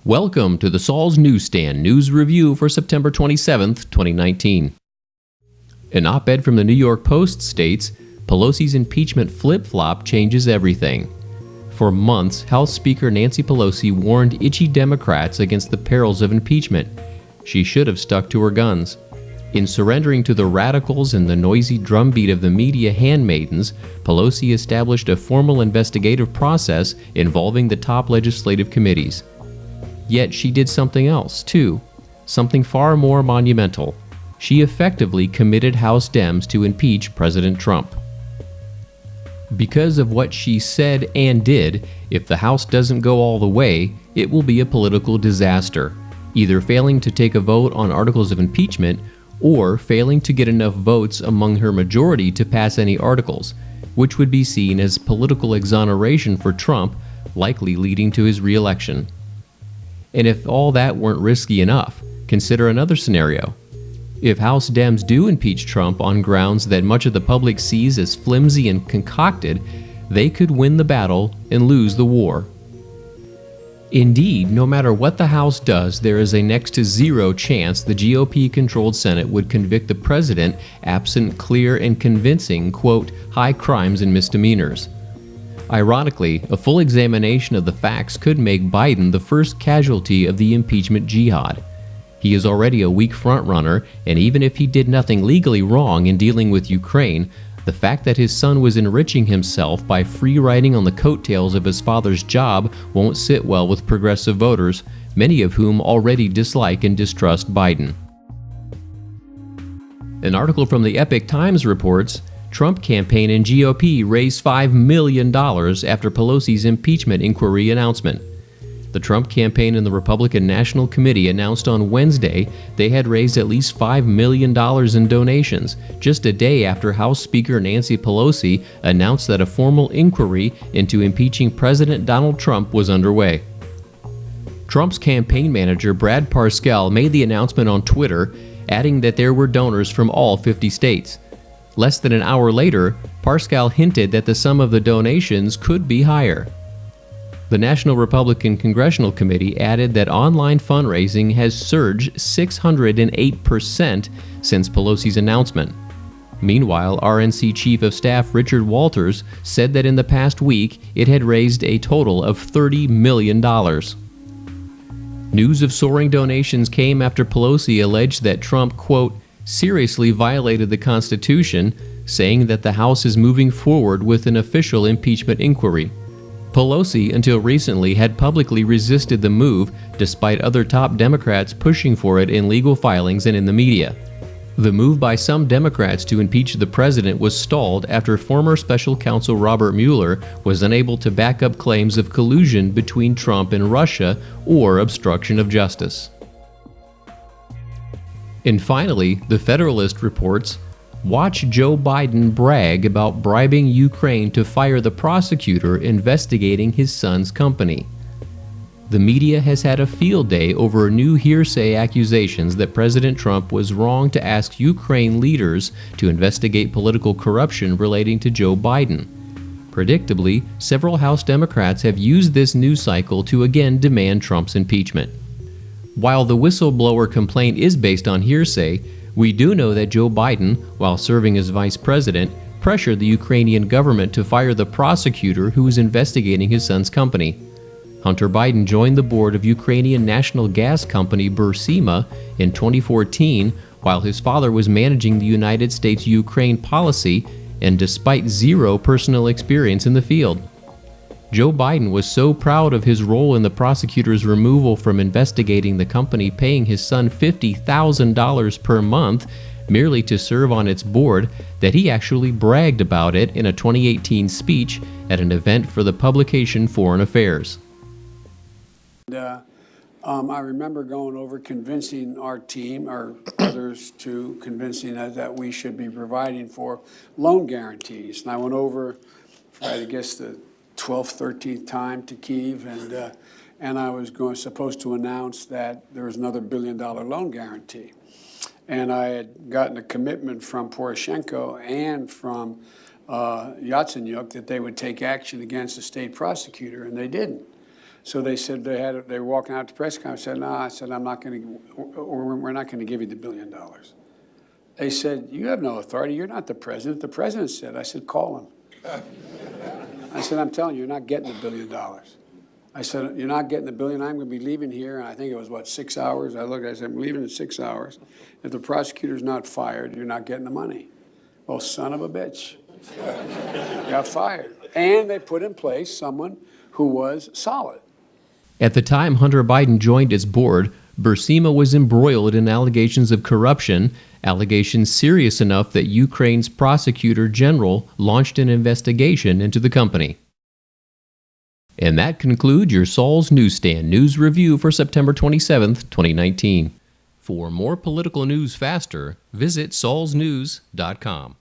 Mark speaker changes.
Speaker 1: Welcome to the Saul's Newsstand News Review for September 27th, 2019. An op-ed from the New York Post states, Pelosi's impeachment flip-flop changes everything. For months, House Speaker Nancy Pelosi warned itchy Democrats against the perils of impeachment. She should have stuck to her guns. In surrendering to the radicals and the noisy drumbeat of the media handmaidens, Pelosi established a formal investigative process involving the top legislative committees. Yet she did something else, too. Something far more monumental. She effectively committed House Dems to impeach President Trump. Because of what she said and did, if the House doesn't go all the way, it will be a political disaster, either failing to take a vote on articles of impeachment or failing to get enough votes among her majority to pass any articles, which would be seen as political exoneration for Trump, likely leading to his re-election. And if all that weren't risky enough, consider another scenario. If House Dems do impeach Trump on grounds that much of the public sees as flimsy and concocted, they could win the battle and lose the war. Indeed, no matter what the House does, there is a next to zero chance the GOP-controlled Senate would convict the president absent clear and convincing, quote, high crimes and misdemeanors. Ironically, a full examination of the facts could make Biden the first casualty of the impeachment jihad. He is already a weak frontrunner, and even if he did nothing legally wrong in dealing with Ukraine, the fact that his son was enriching himself by free riding on the coattails of his father's job won't sit well with progressive voters, many of whom already dislike and distrust Biden. An article from the Epoch Times reports, Trump campaign and GOP raised $5 million after Pelosi's impeachment inquiry announcement. The Trump campaign and the Republican National Committee announced on Wednesday they had raised at least $5 million in donations, just a day after House Speaker Nancy Pelosi announced that a formal inquiry into impeaching President Donald Trump was underway. Trump's campaign manager Brad Parscale made the announcement on Twitter, adding that there were donors from all 50 states. Less than an hour later, Parscale hinted that the sum of the donations could be higher. The National Republican Congressional Committee added that online fundraising has surged 608% since Pelosi's announcement. Meanwhile, RNC Chief of Staff Richard Walters said that in the past week it had raised a total of $30 million. News of soaring donations came after Pelosi alleged that Trump, quote, seriously violated the Constitution, saying that the House is moving forward with an official impeachment inquiry. Pelosi, until recently, had publicly resisted the move, despite other top Democrats pushing for it in legal filings and in the media. The move by some Democrats to impeach the president was stalled after former special counsel Robert Mueller was unable to back up claims of collusion between Trump and Russia or obstruction of justice. And finally, the Federalist reports, watch Joe Biden brag about bribing Ukraine to fire the prosecutor investigating his son's company. The media has had a field day over new hearsay accusations that President Trump was wrong to ask Ukraine leaders to investigate political corruption relating to Joe Biden. Predictably, several House Democrats have used this news cycle to again demand Trump's impeachment. While the whistleblower complaint is based on hearsay, we do know that Joe Biden, while serving as vice president, pressured the Ukrainian government to fire the prosecutor who was investigating his son's company. Hunter Biden joined the board of Ukrainian national gas company Burisma in 2014 while his father was managing the United States-Ukraine policy and despite zero personal experience in the field. Joe Biden was so proud of his role in the prosecutor's removal from investigating the company paying his son $50,000 per month merely to serve on its board that he actually bragged about it in a 2018 speech at an event for the publication Foreign Affairs.
Speaker 2: I remember going over convincing our team, or others too, convincing us that we should be providing for loan guarantees. And I went over for, I guess, the 12th, 13th time to Kyiv, and I was supposed to announce that there was another $1 billion loan guarantee. And I had gotten a commitment from Poroshenko and from Yatsenyuk that they would take action against the state prosecutor, and they didn't. So they said they were walking out to press conference. I said, no, I said, we're not going to give you the $1 billion. They said, you have no authority. You're not the president. The president said. I said, call him. I said, I'm telling you, you're not getting the $1 billion. I said, you're not getting the $1 billion. I'm going to be leaving here. And I think it was, 6 hours? I said, I'm leaving in 6 hours. If the prosecutor's not fired, you're not getting the money. Well, son of a bitch. Got fired. And they put in place someone who was solid.
Speaker 1: At the time Hunter Biden joined its board, Bursima was embroiled in allegations of corruption, allegations serious enough that Ukraine's prosecutor general launched an investigation into the company. And that concludes your Saul's Newsstand News Review for September 27th, 2019. For more political news faster, visit saulsnews.com.